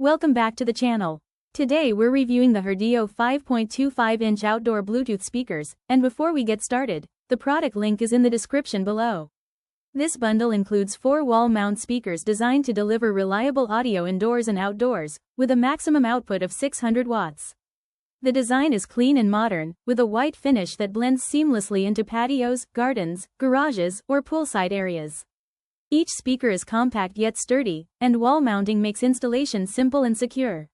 Welcome back to the channel. Today we're reviewing the Herdio 5.25-inch outdoor Bluetooth speakers, and before we get started, the product link is in the description below. This bundle includes 4 wall-mount speakers designed to deliver reliable audio indoors and outdoors, with a maximum output of 600 watts. The design is clean and modern, with a white finish that blends seamlessly into patios, gardens, garages, or poolside areas. Each speaker is compact yet sturdy, and wall mounting makes installation simple and secure.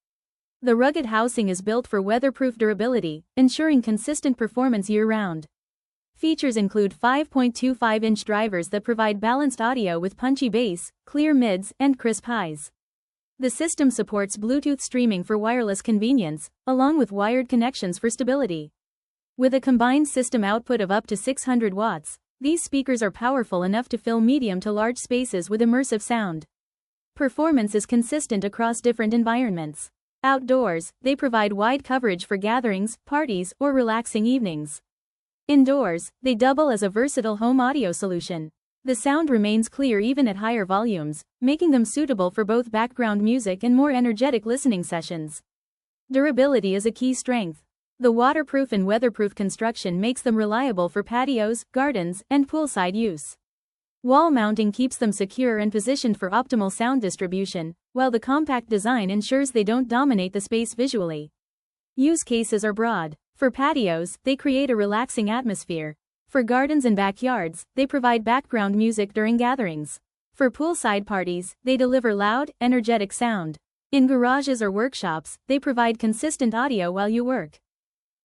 The rugged housing is built for weatherproof durability, ensuring consistent performance year-round. Features include 5.25-inch drivers that provide balanced audio with punchy bass, clear mids, and crisp highs. The system supports Bluetooth streaming for wireless convenience, along with wired connections for stability. With a combined system output of up to 600 watts, these speakers are powerful enough to fill medium to large spaces with immersive sound. Performance is consistent across different environments. Outdoors, they provide wide coverage for gatherings, parties, or relaxing evenings. Indoors, they double as a versatile home audio solution. The sound remains clear even at higher volumes, making them suitable for both background music and more energetic listening sessions. Durability is a key strength. The waterproof and weatherproof construction makes them reliable for patios, gardens, and poolside use. Wall mounting keeps them secure and positioned for optimal sound distribution, while the compact design ensures they don't dominate the space visually. Use cases are broad. For patios, they create a relaxing atmosphere. For gardens and backyards, they provide background music during gatherings. For poolside parties, they deliver loud, energetic sound. In garages or workshops, they provide consistent audio while you work.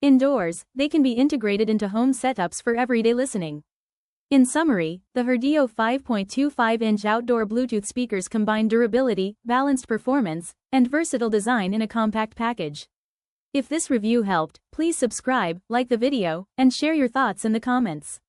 Indoors, they can be integrated into home setups for everyday listening. In summary, the Herdio 5.25-inch outdoor Bluetooth speakers combine durability, balanced performance, and versatile design in a compact package. If this review helped, please subscribe, like the video, and share your thoughts in the comments.